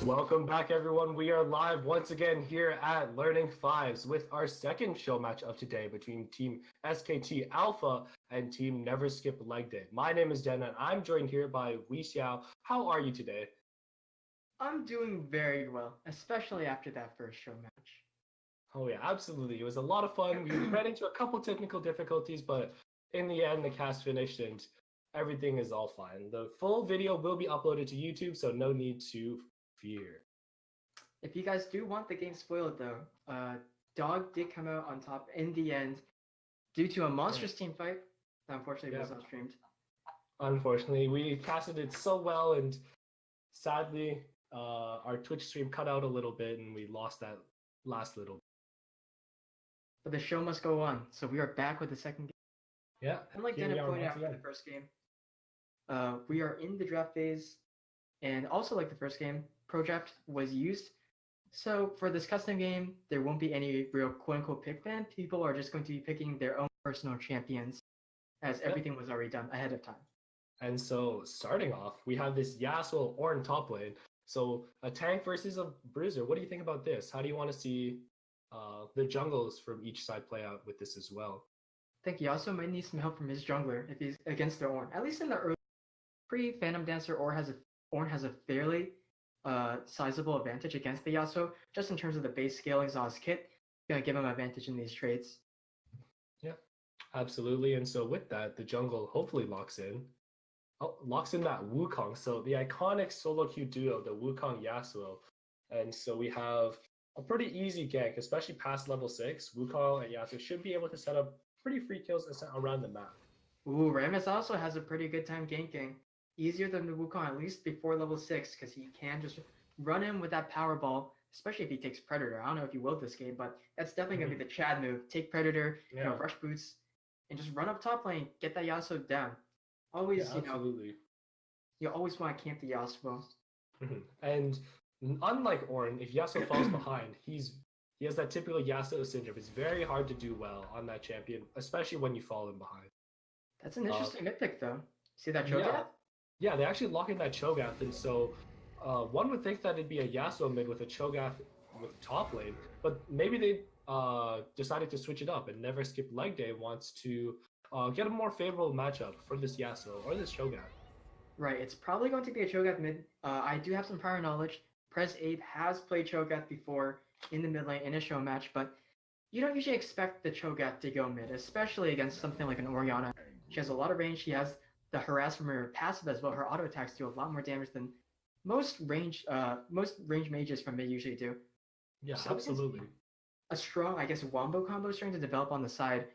Welcome back, everyone. We are live once again here at Learning Fives with our second show match of today between Team SKT Alpha and Team Never Skip Leg Day. My name is Den, and I'm joined here by Wei Xiao. How are you today? I'm doing very well, especially after that first show match. Oh yeah, absolutely. It was a lot of fun. We ran into a couple technical difficulties, but in the end, the cast finished and everything is all fine. The full video will be uploaded to YouTube, so no need to fear. If you guys do want the game spoiled, though, Dog did come out on top in the end due to a monstrous team fight. Unfortunately, it was not streamed. Unfortunately, we casted it so well, and sadly, our Twitch stream cut out a little bit, and we lost that last little bit. But the show must go on, so we are back with the second game. Yeah. And like Dana pointed out in the first game, we are in the draft phase, and also like the first game, Pro Draft was used. So for this custom game, there won't be any real quote-unquote pick ban. People are just going to be picking their own personal champions, as everything was already done ahead of time. And so starting off, we have this Yasuo Ornn top lane. So a tank versus a bruiser. What do you think about this? How do you want to see the jungles from each side play out with this as well? I think Yasuo might need some help from his jungler if he's against the Ornn. At least in the early pre-Phantom Dancer, Ornn has a fairly sizable advantage against the Yasuo, just in terms of the base scaling Zaw's kit. Gonna give him advantage in these trades. Yeah, absolutely. And so with that, the jungle hopefully locks in that Wukong. So the iconic solo queue duo, the Wukong Yasuo. And so we have a pretty easy gank, especially past level 6. Wukong and Yasuo should be able to set up pretty free kills around the map. Ooh, Rammus also has a pretty good time ganking. Easier than the Wukong, at least before level 6, because he can just run in with that power ball, especially if he takes Predator. I don't know if you will this game, but that's definitely going to be the Chad move. Take Predator, rush boots, and just run up top lane, get that Yasuo down. Always, absolutely. You always want to camp the Yasuo. And unlike Ornn, if Yasuo falls behind, he has that typical Yasuo syndrome. It's very hard to do well on that champion, especially when you fall in behind. That's an interesting nitpick, though. See that Cho'Gath? Yeah, they actually lock in that Cho'Gath, and so one would think that it'd be a Yasuo mid with a Cho'Gath with top lane, but maybe they decided to switch it up, and Never Skip Leg Day wants to get a more favorable matchup for this Yasuo or this Cho'Gath. Right, it's probably going to be a Cho'Gath mid. I do have some prior knowledge. Prez Abe has played Cho'Gath before in the mid lane in a show match, but you don't usually expect the Cho'Gath to go mid, especially against something like an Orianna. She has a lot of range. She has the harass from her passive as well. Her auto attacks do a lot more damage than most range mages from mid usually do. Yeah, so absolutely. A strong, I guess, wombo combo starting to develop on the side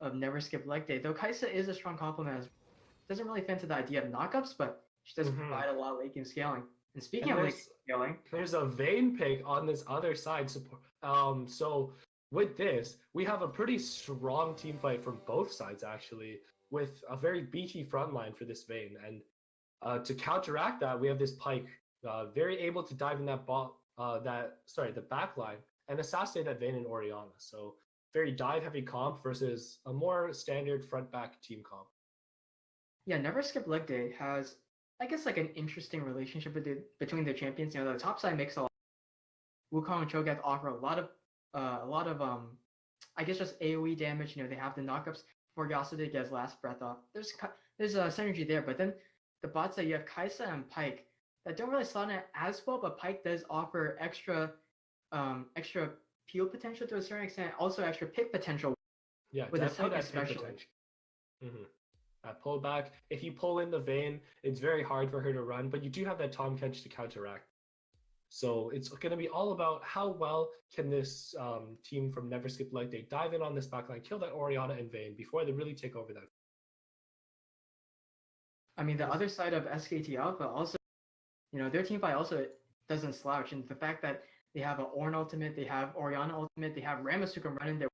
of Never Skip Leg Day. Though Kai'Sa is a strong complement as well. Doesn't really fit into the idea of knockups, but she does provide a lot of late game scaling. And speaking of late game scaling, there's a Vayne pick on this other side. So with this, we have a pretty strong team fight from both sides actually, with a very beefy front line for this Vayne. And to counteract that, we have this Pyke very able to dive in that the back line and assassinate that Vayne and Orianna. So very dive heavy comp versus a more standard front back team comp. Yeah, Never Skip Leg Day has, I guess, like an interesting relationship between the champions. The top side makes a lot. Wukong and Cho'Gath offer a lot of I guess just AoE damage. They have the knockups for Yasuo to get his last breath off. There's a synergy there, but then the bot side you have Kai'Sa and Pyke that don't really slot in as well, but Pyke does offer extra peel potential to a certain extent, also extra pick potential. Yeah, with a Pyke especially. Pull back. If you pull in the Vayne, it's very hard for her to run, but you do have that Tahm Kench to counteract. So it's going to be all about how well can this team from Never Skip Leg Day dive in on this backline, kill that Orianna and Vayne before they really take over that. I mean, the other side of SKT Alpha also, their team fight also doesn't slouch. And the fact that they have an Ornn ultimate, they have Orianna ultimate, they have Rammus who can run in there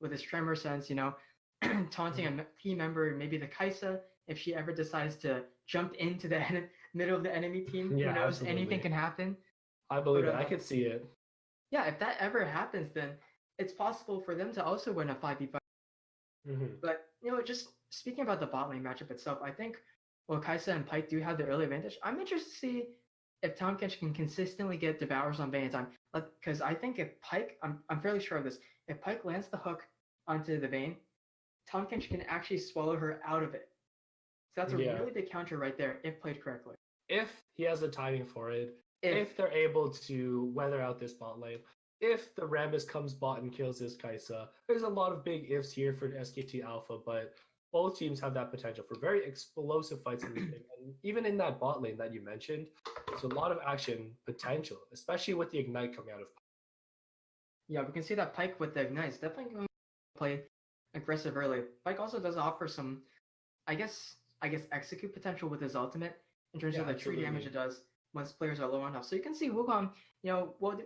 with his tremor sense, taunting a key member, maybe the Kai'Sa, if she ever decides to jump into the middle of the enemy team. Who knows? Absolutely. Anything can happen. I believe it. I could see it. Yeah, if that ever happens, then it's possible for them to also win a 5v5. But, just speaking about the bot lane matchup itself, I think while Kai'Sa and Pyke do have the early advantage, I'm interested to see if Tahm Kench can consistently get devours on Vayne time. Because I think if Pyke, I'm fairly sure of this, if Pyke lands the hook onto the Vayne, Tahm Kench can actually swallow her out of it. So that's a really big counter right there if played correctly. If he has the timing for it, if they're able to weather out this bot lane, if the Rammus comes bot and kills this Kai'Sa, there's a lot of big ifs here for SKT Alpha, but both teams have that potential for very explosive fights in this game. And even in that bot lane that you mentioned, there's a lot of action potential, especially with the Ignite coming out of Pyke. Yeah, we can see that Pyke with the Ignite is definitely going to play aggressive early. Pyke also does offer some, I guess execute potential with his ultimate in terms of the tree damage it does once players are low on health. So you can see Wukong,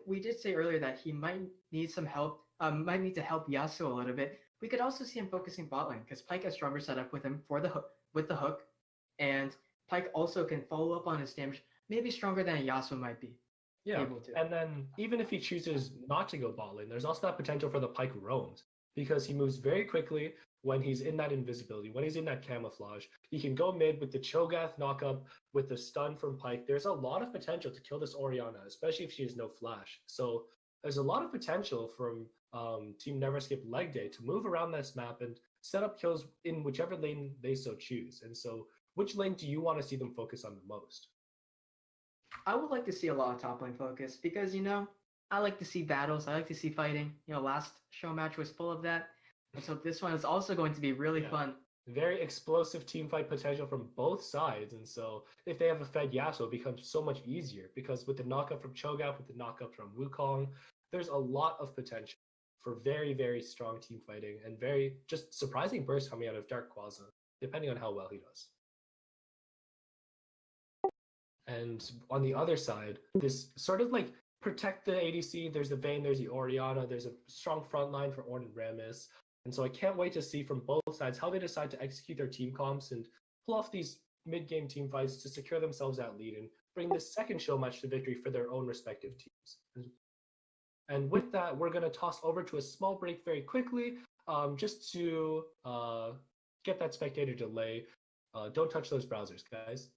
we did say earlier that he might need some help, might need to help Yasuo a little bit. We could also see him focusing bot lane because Pyke has stronger setup with him with the hook, and Pyke also can follow up on his damage, maybe stronger than a Yasuo might be. Yeah, and then even if he chooses not to go bot lane, there's also that potential for the Pyke roams, because he moves very quickly when he's in that invisibility, when he's in that camouflage. He can go mid with the Cho'Gath knockup, with the stun from Pyke. There's a lot of potential to kill this Orianna, especially if she has no flash. So there's a lot of potential from Team Never Skip Leg Day to move around this map and set up kills in whichever lane they so choose. And so which lane do you want to see them focus on the most? I would like to see a lot of top lane focus because, I like to see battles. I like to see fighting. Last show match was full of that. And so this one is also going to be really fun. Very explosive team fight potential from both sides. And so if they have a fed Yasuo, it becomes so much easier because with the knockup from Cho'Gath, with the knockup from Wukong, there's a lot of potential for very, very strong team fighting and very just surprising bursts coming out of Dark Quasar, depending on how well he does. And on the other side, this sort of like protect the ADC. There's the Vayne, there's the Orianna, there's a strong front line for Ornn and Rammus. And so I can't wait to see from both sides how they decide to execute their team comps and pull off these mid-game team fights to secure themselves that lead and bring this second show match to victory for their own respective teams. And with that, we're going to toss over to a small break very quickly, just to get that spectator delay. Don't touch those browsers, guys.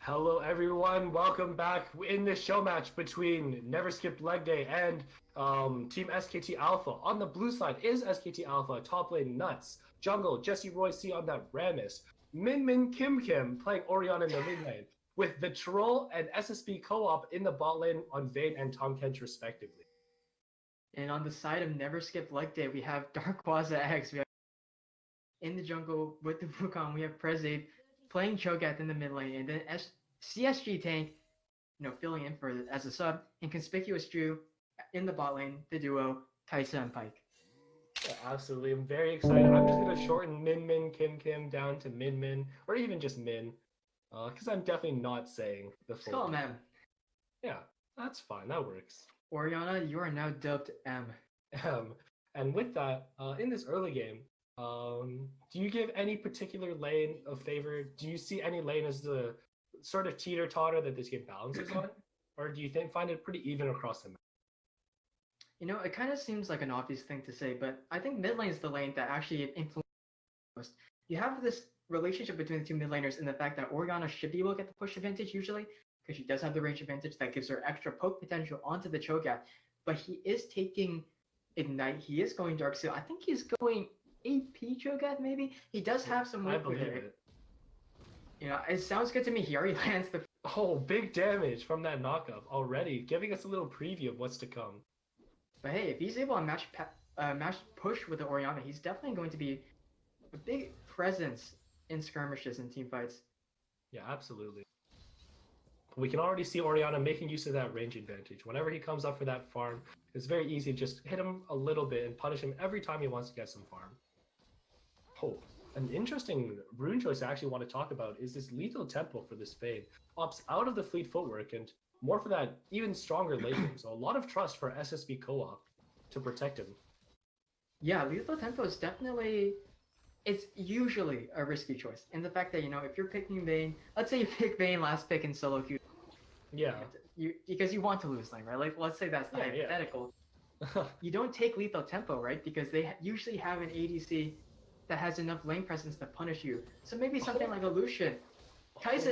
Hello, everyone. Welcome back in this show match between Never Skipped Leg Day and Team SKT Alpha. On the blue side is SKT Alpha, top lane Nuts, jungle Jesse Roy C on that Rammus, Min Kim playing Orianna in the mid lane, with the Troll and SSB co-op in the bot lane on Vayne and Tom Kench respectively. And on the side of Never Skip Leg Day, we have Darkwaza X. We have in the jungle with the Wukong, we have Prezave playing Cho'Gath in the mid lane, and then CSG Tank, filling in for as a sub, and Conspicuous Drew in the bot lane, the duo Kaisa and Pyke. Yeah, absolutely, I'm very excited. I'm just gonna shorten Min Kim down to Min, or even just Min, because I'm definitely not saying the full. Call him M. Yeah, that's fine. That works. Orianna, you are now dubbed M. And with that, in this early game, do you give any particular lane a favor? Do you see any lane as the sort of teeter-totter that this game balances on? Or do you find it pretty even across the map? It kind of seems like an obvious thing to say, but I think mid lane is the lane that actually influences most. You have this relationship between the two mid laners in the fact that Orianna should be able to get the push advantage usually, because she does have the range advantage that gives her extra poke potential onto the Cho'Gath, but he is taking Ignite, he is going Dark Seal, I think he's going AP Cho'Gath maybe? He does have some I believe it. It sounds good to me. He already lands the... Oh, big damage from that knockup already, giving us a little preview of what's to come. But hey, if he's able to match push with the Orianna, he's definitely going to be a big presence in skirmishes and team fights. Yeah, absolutely. We can already see Orianna making use of that range advantage. Whenever he comes up for that farm, it's very easy to just hit him a little bit and punish him every time he wants to get some farm. Oh, an interesting rune choice I actually want to talk about is this lethal tempo for this Vayne. Opts out of the fleet footwork and more for that even stronger late game. So a lot of trust for SSB co-op to protect him. Yeah, lethal tempo is definitely... It's usually a risky choice. And the fact that, if you're picking Vayne, let's say you pick Vayne last pick in solo queue. Yeah. Because you want to lose lane, right? Like, let's say that's the hypothetical. Yeah. You don't take lethal tempo, right? Because they usually have an ADC that has enough lane presence to punish you. So maybe something like a Lucian. Kaisa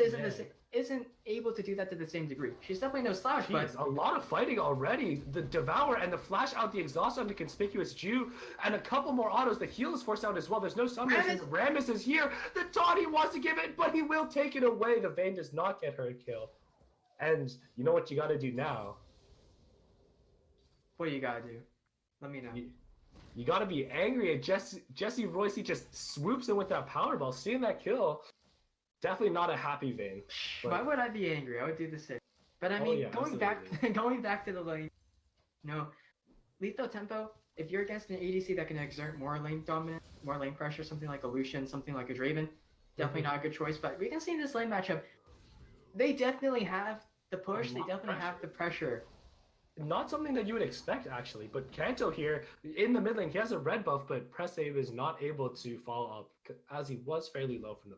isn't able to do that to the same degree. She's definitely no slouch, but... a lot of fighting already. The Devour and the flash out, the exhaust on the Conspicuous Jew, and a couple more autos. The heal is forced out as well. There's no summons. Rammus is here. The taunt, he wants to give it, but he will take it away. The Vayne does not get her a kill. And you know what you gotta do now? What do you gotta do? Let me know. You gotta be angry at Jesse Royce. He just swoops in with that Powerball. Seeing that kill, definitely not a happy Vayne. But... Why would I be angry? I would do the same. But I mean, going back to the lane, lethal tempo. If you're against an ADC that can exert more lane dominance, more lane pressure, something like a Lucian, something like a Draven, definitely not a good choice. But we can see in this lane matchup, they definitely have the push. They definitely have the pressure. not something that you would expect, actually. But Kanto here, in the mid lane, he has a red buff, but Press Save is not able to follow up, as he was fairly low from the...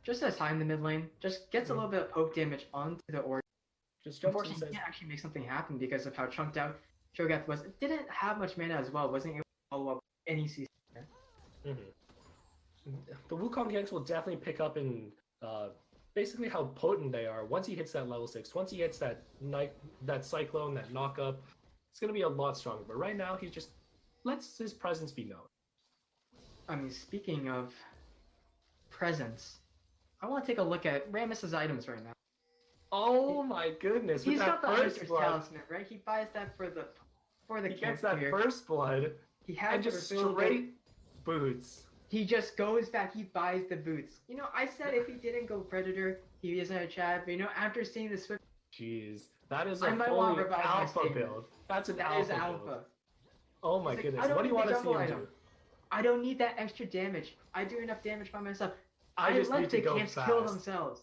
Just as high in the mid lane, just gets a little bit of poke damage onto the Ori. Just jumps and Unfortunately, says... he can't actually make something happen because of how chunked out Shogath was. Didn't have much mana as well, wasn't able to follow up any CC. The Wukong ganks will definitely pick up in basically how potent they are. Once he hits that level 6, once he hits that Cyclone, that knock-up, it's going to be a lot stronger. But right now, he just lets his presence be known. I mean, speaking of presence, I want to take a look at Rammus's items right now. Oh my goodness! He's got the first blood, talisman, right? He buys that for the he gets that first blood. He has and just straight boots. He just goes back. He buys the boots. You know, I said if he didn't go Predator, he isn't a Chad. But you know, after seeing the Swift, jeez, that is a fully alpha build. That's an alpha build. Oh my goodness! What do you want to see him do? I don't need that extra damage. I do enough damage by myself. I just let need to the go camps fast. kill themselves.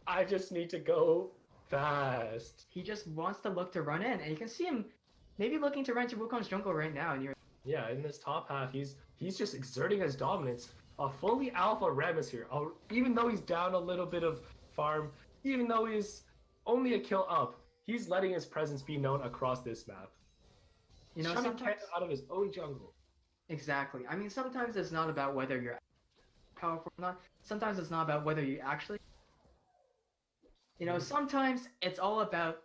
I just need to go fast. He just wants to look to run in, and you can see him maybe looking to run to Wukong's jungle right now. And you're in this top half, he's just exerting his dominance. A fully alpha Rammus here. Even though he's down a little bit of farm, even though he's only a kill up, he's letting his presence be known across this map. You know, sometimes out of his own jungle. Exactly. I mean, sometimes it's not about whether you're powerful or not. Sometimes it's not about whether you actually. You know, sometimes it's all about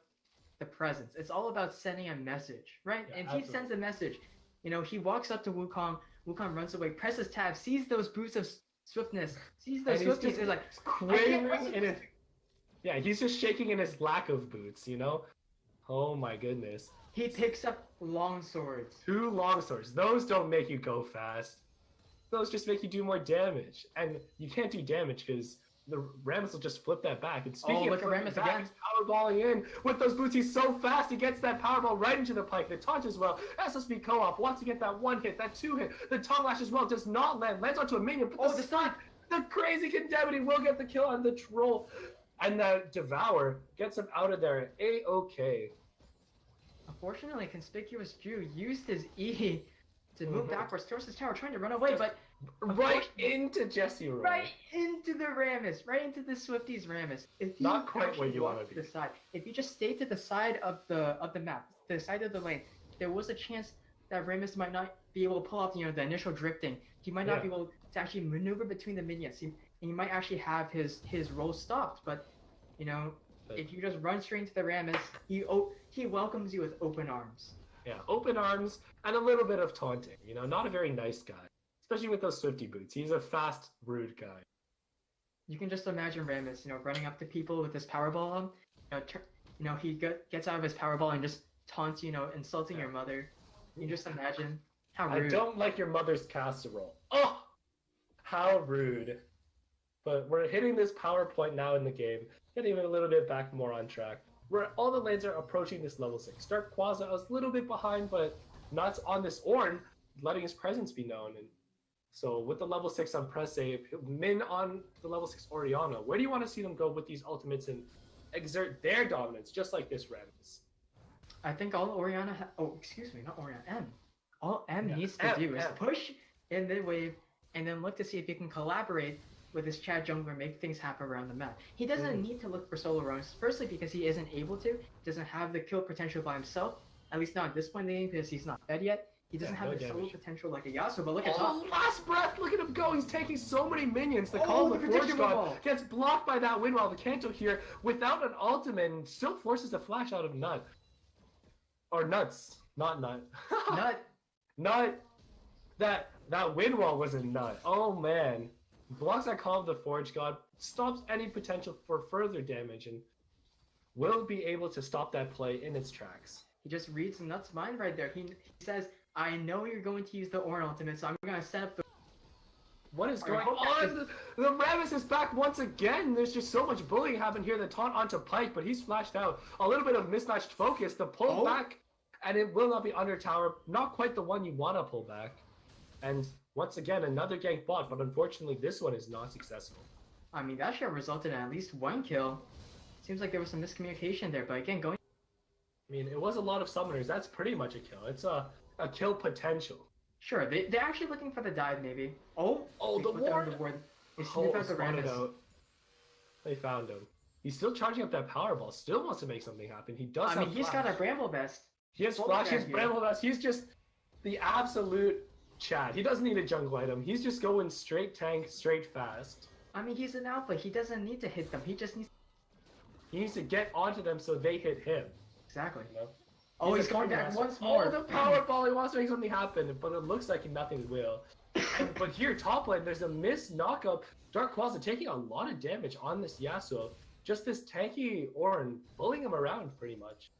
the presence. It's all about sending a message, right? Yeah, and absolutely. he sends a message. You know, he walks up to Wukong. Wukong runs away, presses tab, sees those boots of swiftness, sees those swifties. He's like, quivering in it. Yeah, he's just shaking in his lack of boots. You know. Oh my goodness. He picks up long swords. 2 long swords. Those don't make you go fast. Those just make you do more damage, and you can't do damage because the Rammus will just flip that back. And speaking of Rammus again, he's powerballing in with those boots. He's so fast. He gets that powerball right into the pike. The taunt as well. SSB co-op wants to get that 1 hit, that 2 hit. The tongue lash as well does not land. Lands onto a minion. But the crazy Condemnity will get the kill on the troll, and the Devour gets him out of there. A-okay. Unfortunately, Conspicuous Jew used his E to move backwards towards his tower, trying to run away, but right into Jesse Roy. Right into the Rammus, right into the Swifties Rammus. If you not quite where you want to be. The side, if you just stay to the side of the map, the side of the lane, there was a chance that Rammus might not be able to pull off, you know, the initial drifting. He might not be able to actually maneuver between the minions. He might actually have his roll stopped, but you know, if you just run straight into the Rammus, he welcomes you with open arms. Yeah, open arms and a little bit of taunting. You know, not a very nice guy, especially with those Swifty boots. He's a fast, rude guy. You can just imagine Rammus, you know, running up to people with his Powerball. You know, he gets out of his Powerball and just taunts, you know, insulting your mother. You just imagine how rude. I don't like your mother's casserole. Oh, how rude. But we're hitting this power point now in the game, getting a little bit back more on track. Where all the lanes are approaching this level 6. Dark Quaza was a little bit behind, but Nuts on this Ornn, letting his presence be known. And so with the level 6 on press save, Min on the level 6 Orianna, where do you want to see them go with these ultimates and exert their dominance, just like this Rammus? I think all Orianna, not Orianna, M. All M needs to do is push in the wave and then look to see if he can collaborate with his Chad jungler, make things happen around the map. He doesn't need to look for solo runs, firstly because he isn't able to, doesn't have the kill potential by himself, at least not at this point in the game because he's not fed yet. He doesn't have the solo potential like a Yasuo, but look at top. Last breath, look at him go, he's taking so many minions. The Call of the Forge God gets blocked by that wind while the Kanto here, without an ultimate, and still forces a flash out of Nut. Or Nuts, not Nut. Nut. Nut. That wind wall was a Nut. Oh man. Blocks that Call of the Forge God, stops any potential for further damage, and will be able to stop that play in its tracks. He just reads Nut's mind right there. He says, I know you're going to use the Ornn ultimate, so I'm going to set up the... What is going on? The Rammus is back once again. There's just so much bullying happening here. The taunt onto Pike, but he's flashed out. A little bit of mismatched focus. The pull back, and it will not be under tower. Not quite the one you want to pull back. And once again, another gank bot, but unfortunately this one is not successful. I mean, that should have resulted in at least 1 kill. Seems like there was some miscommunication there, but again, going... mean, it was a lot of summoners. That's pretty much a kill. It's a kill potential. Sure, they're actually looking for the dive, maybe. Oh, the put down ward! the ward. They sniff out the spotted Rammus. out. They found him. He's still charging up that power ball. Still wants to make something happen. He does. I mean, he's got a Bramble Vest. He has flash. He has Bramble Vest. He's just the absolute Chad. He doesn't need a jungle item. He's just going straight tank, straight fast. I mean, he's an alpha. He doesn't need to hit them. He just needs. He needs to get onto them so they hit him. Exactly. You know? Oh, he's going back once more. Oh, the power ball. He wants to make something happen, but it looks like nothing will. But here, top lane, there's a missed knockup. Dark Quasar taking a lot of damage on this Yasuo. Just this tanky Ornn bullying him around pretty much.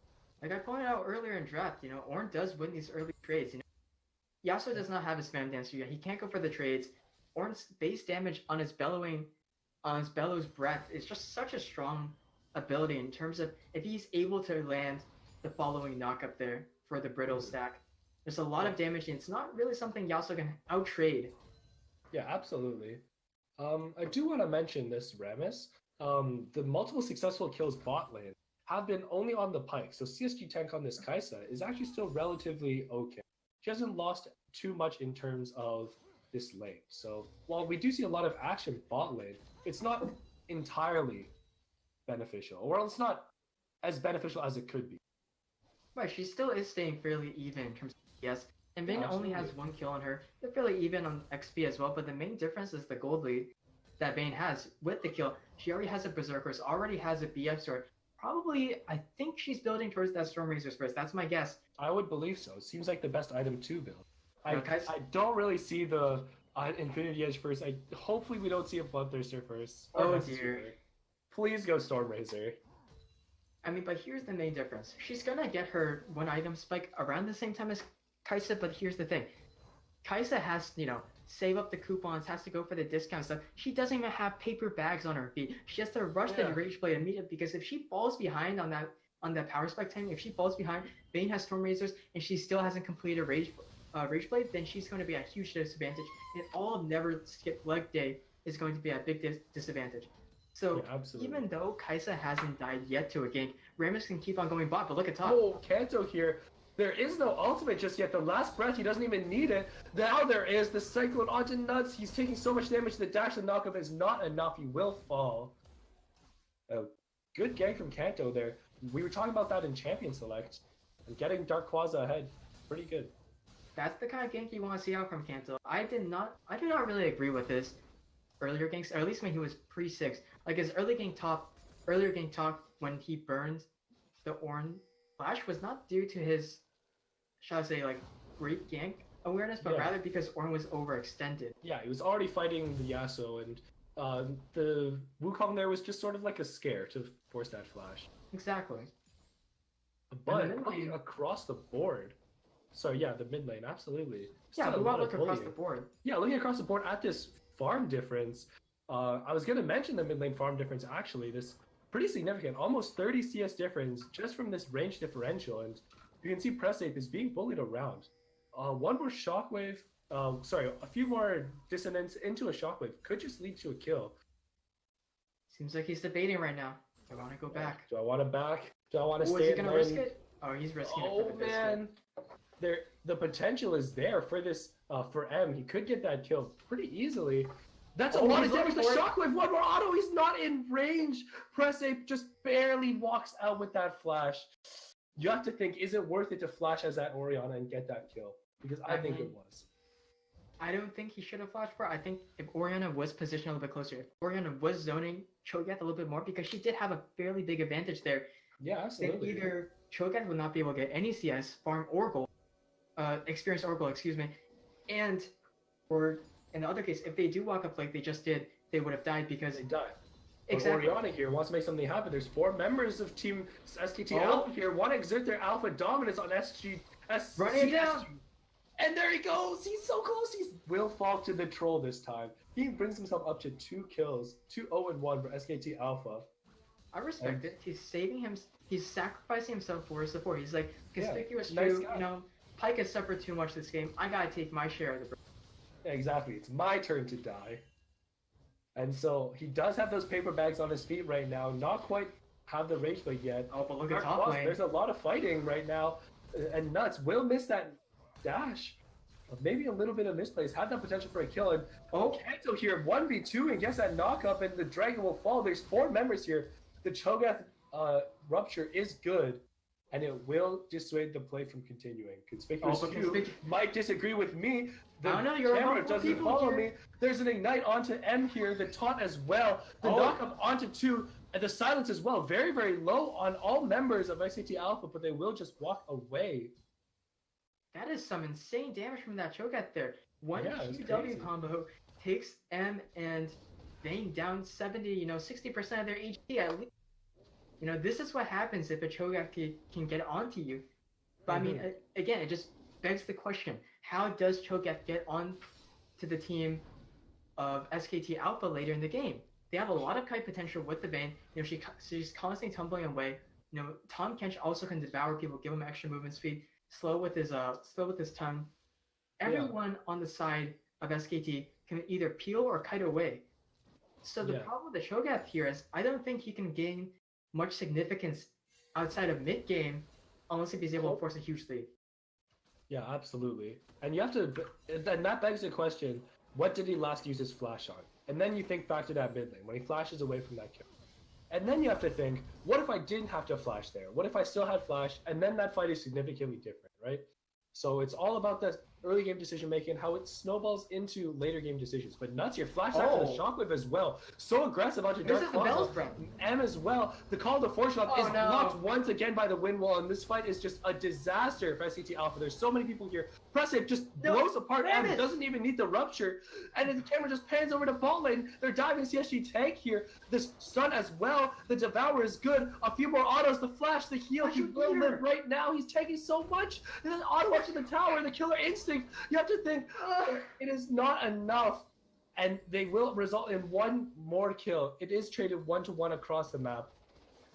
Like I pointed out earlier in draft, you know, Ornn does win these early trades. You know, Yasuo does not have his spam dancer yet. He can't go for the trades. Ornn's base damage on his bellows breath is just such a strong ability in terms of if he's able to land the following knockup there for the brittle stack. There's a lot of damage, and it's not really something Yasuo can out-trade. Yeah, absolutely. I do want to mention this Rammus. The multiple successful kills bot lane have been only on the Pyke, so CSG tank on this Kai'Sa is actually still relatively okay. She hasn't lost too much in terms of this lane. So while we do see a lot of action bot lane, it's not entirely beneficial, or it's not as beneficial as it could be. Right, she still is staying fairly even in terms of CS, and Vayne only has 1 kill on her. They're fairly even on XP as well, but the main difference is the gold lead that Vayne has with the kill. She already has a Berserkers, already has a BF sword. Probably, I think she's building towards that Storm Razor's first. That's my guess. I would believe so. It seems like the best item to build. No, I don't really see the Infinity Edge first. Hopefully we don't see a Bloodthirster first. Oh dear. Please go Storm Razor. I mean, but here's the main difference. She's gonna get her 1 item spike around the same time as Kai'Sa, but here's the thing. Kai'Sa has, you know, save up the coupons, has to go for the discount stuff. She doesn't even have paper bags on her feet. She has to rush the Rage Blade immediately, because if she falls behind on that power spike timing, if she falls behind, Vayne has Storm Razors, and she still hasn't completed Rage Blade, then she's going to be at a huge disadvantage, and all of Never Skip Leg Day is going to be at a big disadvantage. So even though Kai'Sa hasn't died yet to a gank, Rammus can keep on going bot, but look at top. Oh, Kanto here. There is no ultimate just yet. The last breath, he doesn't even need it. Now there is the Cyclone onto nuts. He's taking so much damage. The dash and knockup is not enough. He will fall. Good gank from Kanto there. We were talking about that in Champion Select. And getting Dark Quasar ahead. Pretty good. That's the kind of gank you want to see out from Kanto. I do not really agree with his earlier ganks, or at least when he was pre-6. Like his earlier gank top when he burned the Ornn flash was not due to his, shall I say, like, great gank awareness, but rather because Ornn was overextended. Yeah, he was already fighting the Yasuo, and the Wukong there was just sort of like a scare to force that flash. Exactly. But looking across the board, the mid lane, absolutely. Yeah, we want to look across the board. Yeah, looking across the board at this farm difference, I was going to mention the mid lane farm difference, actually. This pretty significant, almost 30 CS difference just from this range differential, and you can see Press Ape is being bullied around. One more Shockwave, a few more Dissonance into a Shockwave could just lead to a kill. Seems like he's debating right now. Do I want to go back? Do I want to back? Do I want to stay? Is he going to risk it? Oh, he's risking it for the man. The potential is there for this, for M. He could get that kill pretty easily. That's a lot of damage. The Shockwave, one more auto. He's not in range. Press Ape just barely walks out with that flash. You have to think, is it worth it to flash as that Orianna and get that kill? Because I think it was. I don't think he should have flashed for it. I think if Orianna was positioned a little bit closer, if Orianna was zoning Cho'Gath a little bit more, because she did have a fairly big advantage there. Yeah, absolutely. Then either Cho'Gath would not be able to get any CS, farm, or gold. Experience or gold, excuse me. Or in the other case, if they do walk up like they just did, they would have died because... They died. Exactly. Orianna here wants to make something happen. There's 4 members of Team SKT Alpha here. Want to exert their alpha dominance on Running it down. And there he goes. He's so close. He will fall to the troll this time. He brings himself up to 2 kills. 2-0-1 for SKT Alpha. I respect it. He's saving him. He's sacrificing himself for his support. He's like, conspicuous nice too. guy. You know, Pyke has suffered too much this game. I gotta take my share of the... Yeah, exactly. It's my turn to die. And so he does have those paper bags on his feet right now. Not quite have the rage bait yet. Oh, but look at Dark top Boss, lane. there's a lot of fighting right now, and Nuts will miss that dash. Maybe a little bit of misplays. Had that potential for a kill, and Kanto here 1v2 and gets that knock up, and the dragon will fall. There's 4 members here. The Cho'Gath rupture is good, and it will dissuade the play from continuing. Conspicuous you might disagree with me. The camera doesn't follow me. There's an ignite onto M here, the taunt as well, the knock up onto 2, and the silence as well. Very, very low on all members of SKT Alpha, but they will just walk away. That is some insane damage from that Cho'Gath there. One QW crazy. combo takes M and Vayne down 70, 60% of their HP at least. This is what happens if a Cho'Gath can get onto you. But I mean, again, it just begs the question: how does Cho'Gath get on to the team of SKT Alpha later in the game? They have a lot of kite potential with the Vayne. She's constantly tumbling away. Tahm Kench also can devour people, give him extra movement speed. Slow with his tongue. Everyone on the side of SKT can either peel or kite away. So the problem with the Cho'Gath here is I don't think he can gain much significance outside of mid game unless if he's able to force a huge lead. Yeah, absolutely. And you have to, and that begs the question: what did he last use his flash on? And then you think back to that mid lane when he flashes away from that kill. And then you have to think, what if I didn't have to flash there? What if I still had flash? And then that fight is significantly different, right? So it's all about that early game decision making, how it snowballs into later game decisions. But Nuts, your flash out for the shockwave as well. So aggressive onto Dark Claws. M as well. The call to force shot is blocked once again by the wind wall, and this fight is just a disaster for SKT Alpha. There's so many people here. Pressive just blows apart M, doesn't even need the rupture, and the camera just pans over to bot lane. They're diving CSG tank here. The stun as well. The devour is good. A few more autos. The flash, the heal. He will live right now. He's taking so much. And then auto up to the tower. The killer instinct. You have to think it is not enough, and they will result in one more kill. It is traded 1-1 across the map,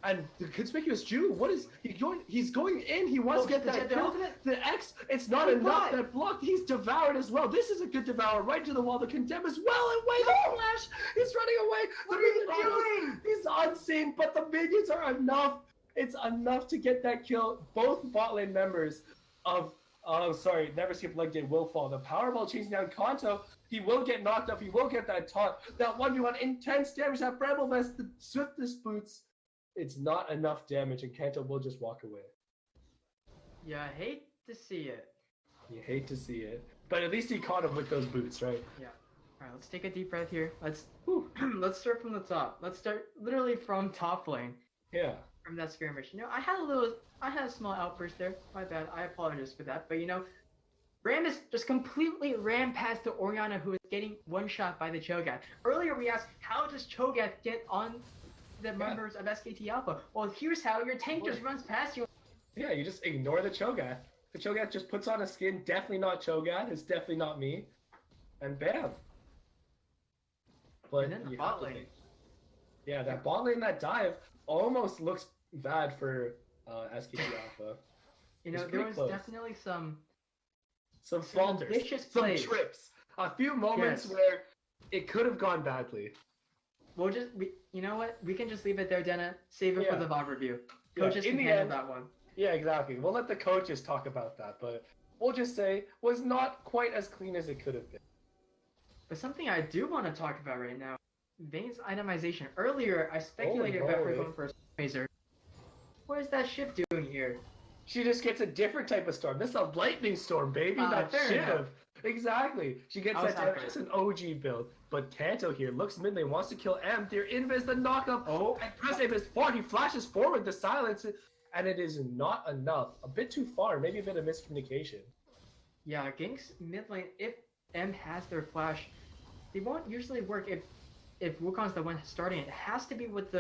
and the conspicuous Jew. What is he going? He's going in. He wants to get that kill. The X. It's not enough. That blocked. He's devoured as well. This is a good devour right to the wall. The condemn as well. And wait, the flash. He's running away. What are you doing? He's unseen, but the minions are enough. It's enough to get that kill. Both bot lane members of. Oh, sorry, Never Skip Leg Day will fall. The Powerball chasing down Kanto. He will get knocked up. He will get that taunt. That 1v1 intense damage. That Bramble Vest, the swiftest boots. It's not enough damage, and Kanto will just walk away. Yeah, I hate to see it. You hate to see it. But at least he caught him with those boots, right? Yeah. Alright, let's take a deep breath here. Let's start from the top. Let's start literally from top lane. Yeah. From that skirmish. I had a small outburst there. My bad. I apologize for that. But Rammus just completely ran past the Orianna who was getting one shot by the Cho'Gath. Earlier we asked, how does Cho'Gath get on the members of SKT Alpha? Well, here's how. Your tank just runs past you. Yeah, you just ignore the Cho'Gath. The Cho'Gath just puts on a skin. Definitely not Cho'Gath. It's definitely not me. And bam. But and then the bot lane. Yeah, that bot lane, that dive almost looks bad for SKT Alpha. There was definitely some falters, some trips, a few moments where it could have gone badly. We'll just, you know what? We can just leave it there, Denna. Save it for the VOD review. Coaches can handle that one. Yeah, exactly. We'll let the coaches talk about that, but we'll just say was not quite as clean as it could have been. But something I do want to talk about right now, Vayne's itemization. Earlier, I speculated about her going for a Razor. What is that Shiv doing here? She just gets a different type of storm. This is a lightning storm, baby, not Shiv. Exactly. She gets that damage. It's an OG build. But Kanto here looks mid lane, wants to kill M. Their invis, the knockup. And press aim is far. He flashes forward, the silence, and it is not enough. A bit too far, maybe a bit of miscommunication. Yeah, ganks mid lane, if M has their flash, they won't usually work if Wukong's the one starting it. It has to be with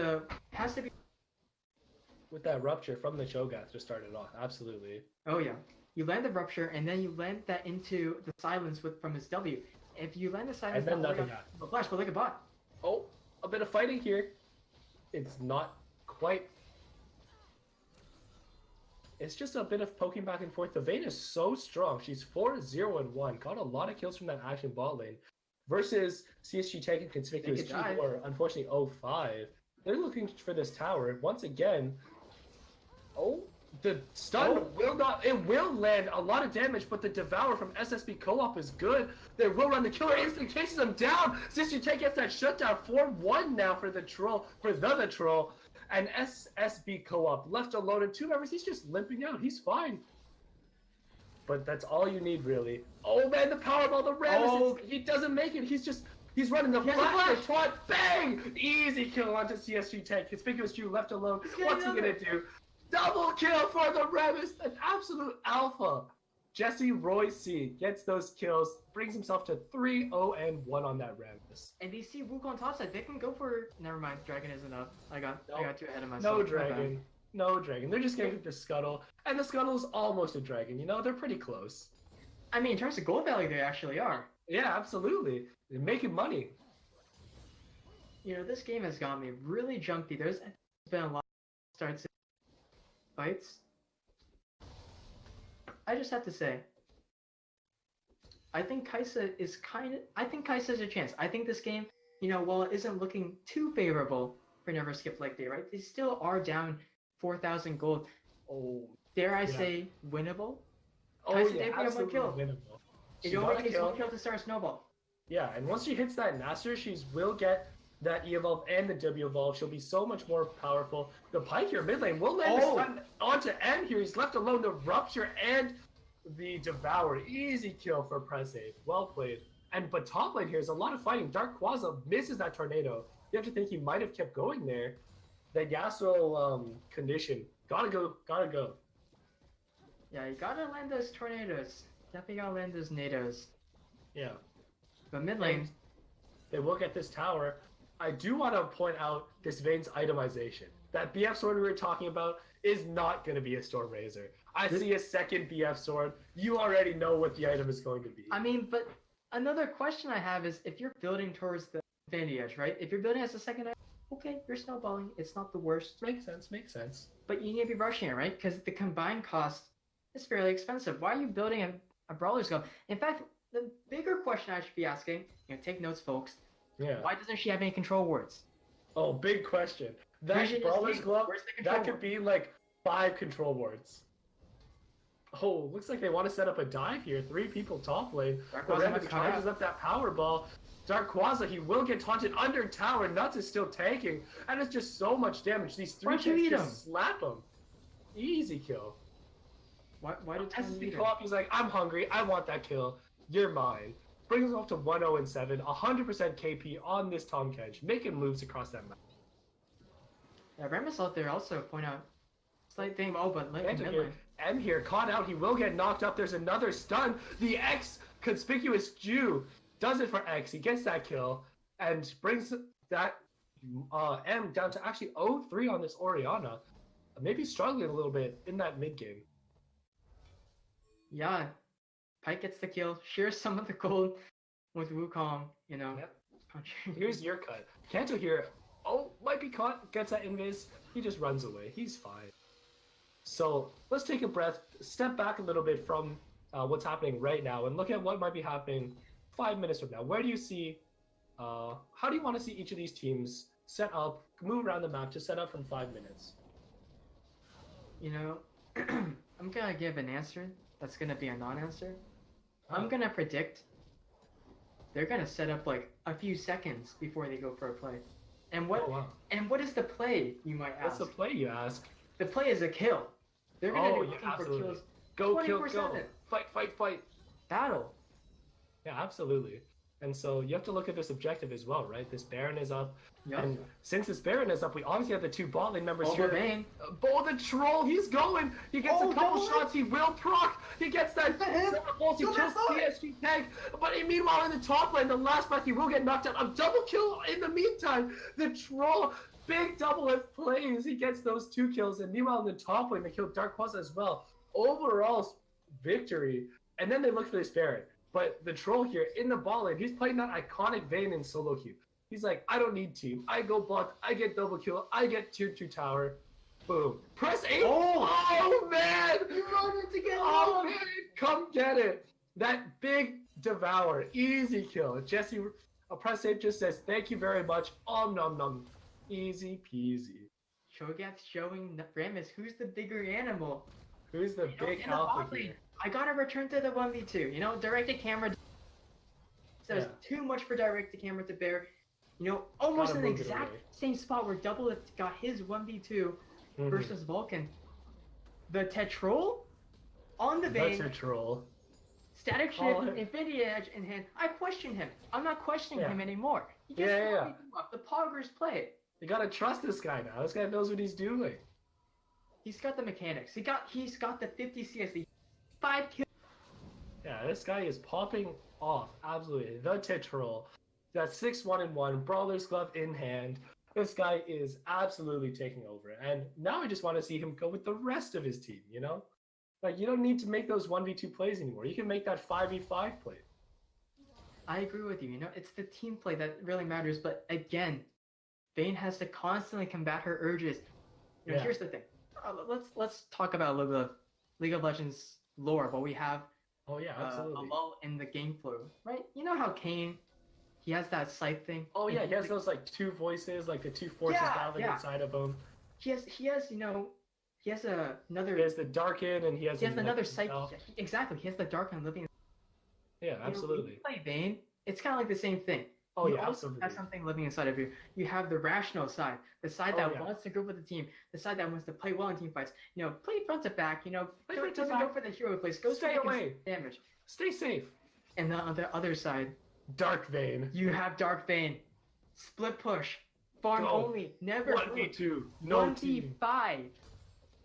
that rupture from the Cho'Gath to start it off. Absolutely. Oh yeah. You land the rupture and then you land that into the silence from his W. If you land the silence, and then nothing happens. The flash, but look at bot. Oh, a bit of fighting here. It's not quite. It's just a bit of poking back and forth. The Vayne is so strong. She's 4-0-1. Got a lot of kills from that action bot lane. Versus CSG taking conspicuous G4, unfortunately 0-5. They're looking for this tower once again. Oh, the stun will not. It will land a lot of damage, but the devour from SSB Co-op is good. They will run the killer. Instant chases them down. Take gets that shutdown. 4-1 now for the troll. The troll. And SSB Co-op left alone in 2 members. He's just limping out. He's fine. But that's all you need, really. Oh man, the powerball, the Rammus, he doesn't make it. He's running the flash, the taunt, bang! Easy kill onto CSG Tank. Conspicuous Jew left alone. What's he gonna do? Double kill for the Rammus, an absolute alpha. Jesse Royce gets those kills, brings himself to 3-0-1 on that Rammus. And they see Wukong topside. They can go for. Never mind, Dragon isn't up. I got too ahead of myself. No Dragon. No Dragon. They're just getting the Scuttle. And the Scuttle is almost a Dragon, you know? They're pretty close. I mean, in terms of gold value, they actually are. Yeah, absolutely. They're making money. You know, this game has got me really jumpy. There's been a lot of starts and fights. I just have to say, I think Kaisa has a chance. I think this game, you know, while it isn't looking too favorable for Never Skip Leg Day, right? They still are down 4,000 gold. Oh, dare I say winnable? Oh, Kaisa yeah, absolutely winnable. It only takes 1 kill to start a snowball. Yeah, and once she hits that Master, she will get that E evolve and the W evolve. She'll be so much more powerful. The Pike here mid lane will land the stun onto M here. He's left alone. The Rupture and the Devour. Easy kill for press save. Well played. But top lane here is a lot of fighting. Dark Quasar misses that tornado. You have to think he might have kept going there. That Yasuo condition. Gotta go. Yeah, you gotta land those tornadoes. Definitely gotta land those nados. Yeah. But mid lane, they will get this tower. I do want to point out this Vayne's itemization. That BF sword we were talking about is not going to be a Storm Razor. I see a second BF sword. You already know what the item is going to be. I mean, but another question I have is if you're building towards the Vanity Edge, right? If you're building as a second item, okay, you're snowballing. It's not the worst. Makes sense. But you need to be rushing it, right? Because the combined cost is fairly expensive. Why are you building a Brawler Skull? In fact, the bigger question I should be asking, you know, take notes, folks. Yeah. Why doesn't she have any control wards? Oh, big question. That Brawler's Glove, that could be like 5 control wards. Oh, looks like they want to set up a dive here. 3 people top lane. Rammus charges up that power ball. Dark Quasar, he will get taunted under tower. Nuts is still tanking. And it's just so much damage. These 3 hits just slap him. Easy kill. Why did SSB Co-op, he's like, I'm hungry. I want that kill. You're mine. Brings himself to 1-0-7, 100% KP on this Tom Kench, making moves across that map. Yeah, Rammus out there also point out slight thing. Oh, but M here caught out. He will get knocked up. There's another stun. The X conspicuous Jew does it for X. He gets that kill and brings that M down to actually 0-3 on this Orianna. Maybe struggling a little bit in that mid game. Yeah. Pike gets the kill, shares some of the gold with Wukong, you know. Yep. Here's your cut. Kanto here, might be caught, gets that invis, he just runs away. He's fine. So let's take a breath, step back a little bit from what's happening right now and look at what might be happening 5 minutes from now. Where do you see, how do you want to see each of these teams set up, move around the map to set up from 5 minutes? You know, I'm going to give an answer that's going to be a non-answer. I'm going to predict they're going to set up like a few seconds before they go for a play. And what is the play, you might ask? What's the play, you ask? The play is a kill. They're going to be looking for kills. Go, kill, go. Fight. Battle. Yeah, absolutely. And so you have to look at this objective as well, right? This Baron is up. Yep. And since this Baron is up, we obviously have the 2 bot lane members here. Bo the Troll, he's going. He gets a couple shots. He will proc. He gets that. He kills PSG tank. But meanwhile, in the top lane, the last back, he will get knocked out. A double kill in the meantime. The Troll, big double with plays. He gets those 2 kills. And meanwhile, in the top lane, they kill Dark Quasar as well. Overall victory. And then they look for this Baron. But the Troll here in the ball lane, he's playing that iconic Vayne in solo queue. He's like, I don't need team. I go bot, I get double kill, I get tier 2 tower. Boom. Press 8. Oh man! You run it to get man. Come get it. That big Devour. Easy kill. Jesse, press 8 just says, thank you very much. Nom nom. Easy peasy. Cho'Gath showing Rammus who's the bigger animal. Who's the big in the alpha bot lane, here? I gotta return to the 1v2. You know, directed camera. So it's too much for directed camera to bear. You know, almost in the exact same spot where Doublelift got his 1v2 versus Vulcan. The Tetrol on the Vayne. The Tetrol. Static Shift, Infinity Edge in hand. I question him. I'm not questioning him anymore. He just the Poggers play. You gotta trust this guy now. This guy knows what he's doing. He's got the mechanics. He's got the 50 CSD. 5 kills. Yeah, this guy is popping off. Absolutely. The Tetrol. That 6-1-1, Brawler's Glove in hand. This guy is absolutely taking over. And now I just want to see him go with the rest of his team, you know? Like, you don't need to make those 1v2 plays anymore. You can make that 5v5 play. I agree with you. You know, it's the team play that really matters. But again, Vayne has to constantly combat her urges. You know, here's the thing. Let's talk about a little bit of League of Legends lore, what we have. Oh, yeah, absolutely. A lull in the game flow, right? You know how Kayn, he has that sight thing. Oh yeah, he has those like two voices, like the two forces battling inside of him. He has another. He has the Darken, and he has another sight. Exactly, he has the Darken living. Yeah, absolutely. When you play Vayne, it's kind of like the same thing. Oh you yeah, also absolutely. have something living inside of you. You have the rational side, the side that wants to group with the team, the side that wants to play well in team fights. You know, play front to back. You know, doesn't go for the hero plays. Go stay away. Damage. Stay safe. And on the other side, Dark Vayne. You have Dark Vayne. Split push. Farm only. Never 1v2. No 1v5.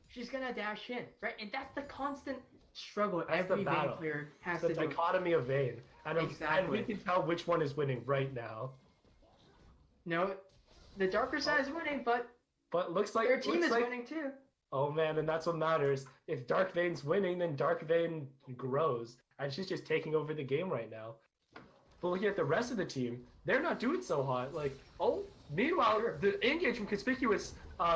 She's gonna dash in, right? And that's the constant struggle every Vayne player has to do. The dichotomy of Vayne. Exactly. And we can tell which one is winning right now. No, the darker side is winning, but looks like their team is winning too. Oh man, and that's what matters. If Dark Vayne's winning, then Dark Vayne grows, and she's just taking over the game right now. But looking at the rest of the team, they're not doing so hot. Like, meanwhile, the engage from Conspicuous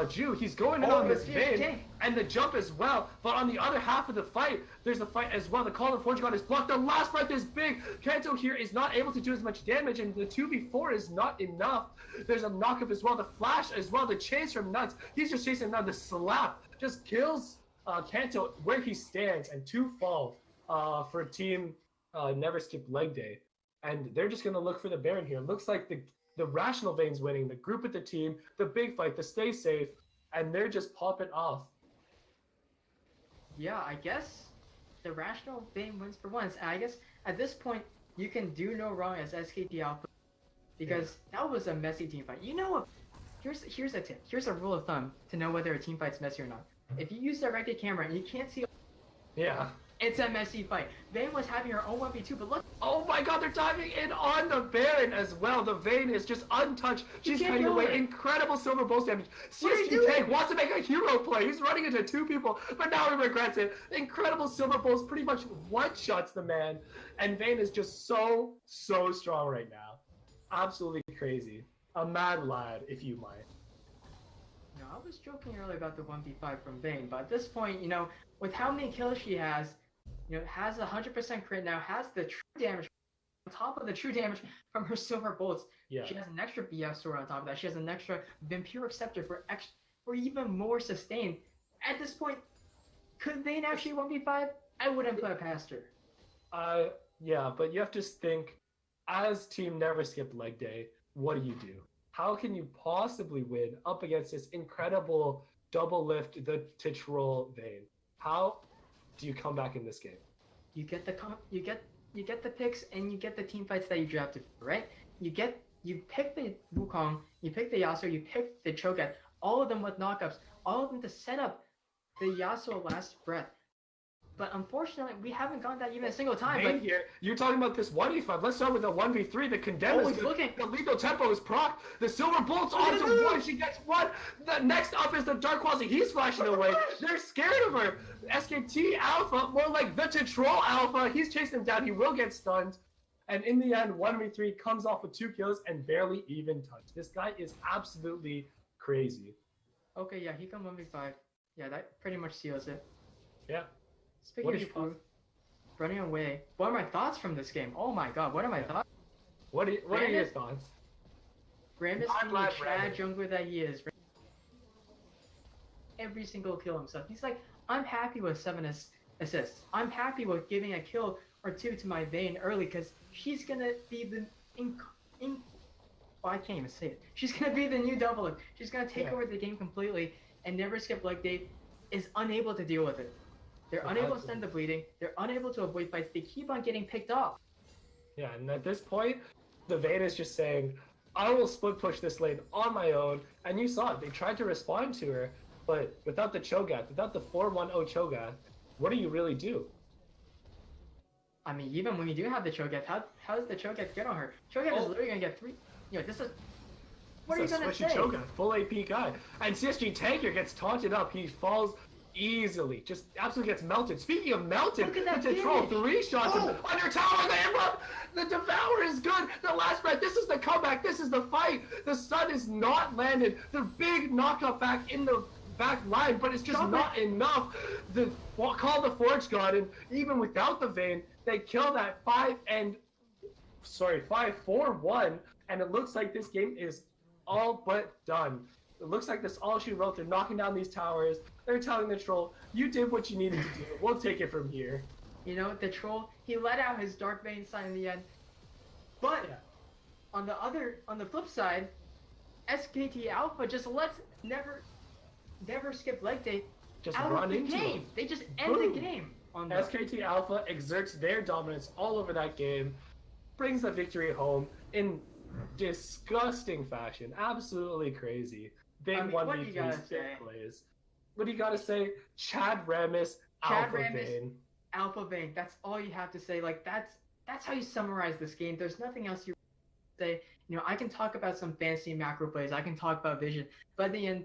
Jew, he's going in on this Vayne, and the jump as well. But on the other half of the fight, there's a fight as well. The Call of Fortune God is blocked. The last breath is big. Kanto here is not able to do as much damage, and the 2v4 is not enough. There's a knockup as well. The flash as well. The chase from Nuts. He's just chasing him down. The slap just kills Kanto where he stands, and 2 fall for Team Never Skip Leg Day. And they're just going to look for the Baron here. It looks like the rational Vayne's winning, the group with the team, the big fight, the stay safe, and they're just popping off. Yeah, I guess the rational Vayne wins for once. And I guess at this point, you can do no wrong as SKT Alpha, because that was a messy team fight. You know, here's a tip. Here's a rule of thumb to know whether a team fight's messy or not. If you use directed camera and you can't see, it's a messy fight. Vayne was having her own 1v2, but look. Oh my god, they're diving in on the Baron as well. The Vayne is just untouched. She's cutting away incredible silver bolts damage. CSG Tank wants to make a hero play. He's running into 2 people, but now he regrets it. Incredible silver bolts pretty much one-shots the man. And Vayne is just so strong right now. Absolutely crazy. A mad lad, if you might. No, I was joking earlier about the 1v5 from Vayne, but at this point, you know, with how many kills she has, you know, has 100% crit now, has the true damage on top of the true damage from her silver bolts. Yeah. She has an extra BF sword on top of that. She has an extra Vampiric Scepter for even more sustain. At this point, could Vayne actually 1v5? I wouldn't put it past her. Yeah, but you have to think, as Team Never Skip Leg Day, what do? How can you possibly win up against this incredible double lift, the Tetrol Vayne? How do you come back in this game? You get the picks and you get the team fights that you drafted for, right? You pick the Wukong, you pick the Yasuo, you pick the Cho'Gath, all of them with knockups, all of them to set up the Yasuo last breath. But unfortunately, we haven't gotten that even a single time. But here, you're talking about this 1v5. Let's start with the 1v3. The Condemn is good. The lethal tempo is proc. The silver bolts onto 1. She gets 1. The next up is the Dark Quasi. He's flashing away. They're scared of her. SKT Alpha, more like the Tetrol Alpha. He's chasing them down. He will get stunned. And in the end, 1v3 comes off with 2 kills and barely even touched. This guy is absolutely crazy. Okay, yeah, he can 1v5. Yeah, that pretty much seals it. Yeah. Speaking of Shrew, running away. What are my thoughts from this game? Oh my god, what are my thoughts? What are your thoughts? Rammus Not being the Vlad Chad Rammus. jungler that he is, every single kill himself. He's like, I'm happy with 7 assists. I'm happy with giving a kill or 2 to my Vayne early because she's gonna be the I can't even say it. She's gonna be the new Double. She's gonna take over the game completely, and Never Skip Leg Day is unable to deal with it. They're unable to stand the bleeding. They're unable to avoid fights. They keep on getting picked off. Yeah, and at this point, the Vayne is just saying, I will split push this lane on my own. And you saw it. They tried to respond to her, but without the Cho'Gath, without the 4-1-0 Cho'Gath, what do you really do? I mean, even when you do have the Cho'Gath, how does the Cho'Gath get on her? Cho'Gath is literally gonna get 3. This is. What are you gonna say? Cho'Gath, full AP guy. And CSG Tanker gets taunted up. He falls easily. Just absolutely gets melted. Speaking of melted, the troll 3 shots under tower. They erupt. The Devour is good. The last breath. This is the comeback. This is the fight. The stun is not landed. The big knockup back in the back line, but it's just not enough. Call the Forge God, and even without the Vayne, they kill that 5-4-1, and it looks like this game is all but done. It looks like this all she wrote. They're knocking down these towers. They're telling the troll, you did what you needed to do. We'll take it from here. The troll, he let out his Dark Vayne sign in the end. But on the flip side, SKT Alpha just lets Never Skip Leg Day just out run of the into game. him. They just end the game. On SKT Alpha exerts their dominance all over that game, brings the victory home in disgusting fashion. Absolutely crazy. Big 1v3 plays. What do you gotta say? Chad Rammus, Alpha Vayne. That's all you have to say. Like that's how you summarize this game. There's nothing else you say. I can talk about some fancy macro plays. I can talk about vision, but in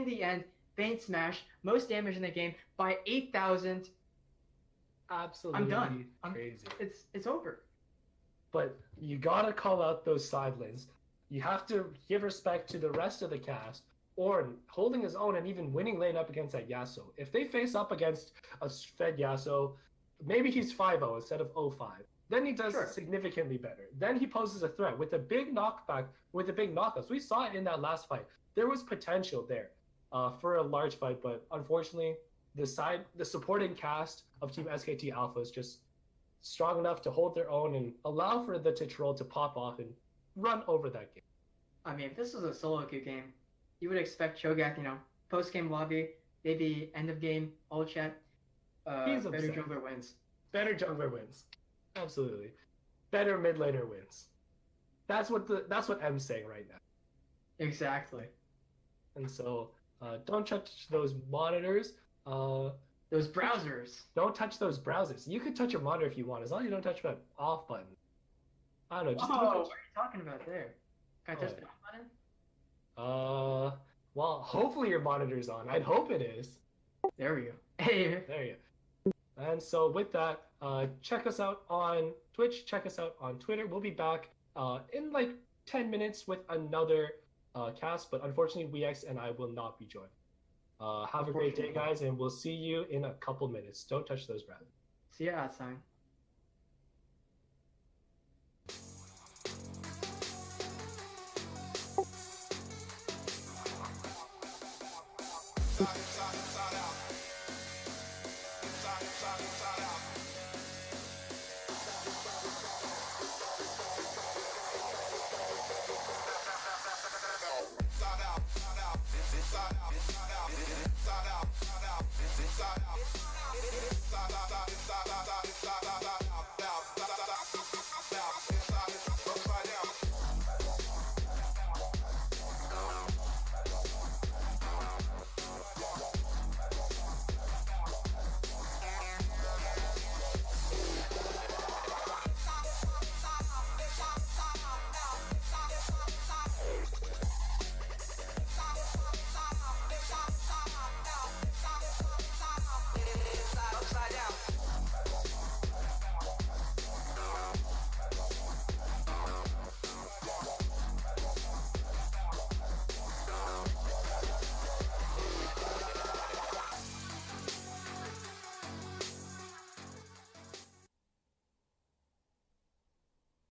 the end, Vayne smash most damage in the game by 8,000. Absolutely, I'm done. Crazy. It's over. But you gotta call out those side lanes. You have to give respect to the rest of the cast. Ornn holding his own and even winning lane up against that Yasuo. If they face up against a fed Yasuo, maybe he's 5-0 instead of 0-5. Then he does significantly better. Then he poses a threat with a big knockback, with the big knockouts. We saw it in that last fight. There was potential there for a large fight, but unfortunately, the supporting cast of Team SKT Alpha is just strong enough to hold their own and allow for the troll to pop off and run over that game. I mean, if this was a solo queue game, you would expect Cho'Gath, post-game lobby, maybe end of game, all chat. Better jungler wins. Better jungler wins. Absolutely. Better mid laner wins. That's what M's saying right now. Exactly. And so, don't touch those monitors. Those browsers. Don't touch those browsers. You can touch your monitor if you want, as long as you don't touch that off button. I don't know. Just what are you talking about there? Can I touch the off button? Well, hopefully your monitor's on. I'd hope it is. There we go. Hey. There you go. And so with that, check us out on Twitch. Check us out on Twitter. We'll be back in like 10 minutes with another cast, but unfortunately, WeX and I will not be joining. Have a great day, guys, and we'll see you in a couple minutes. Don't touch those browsers. See you outside.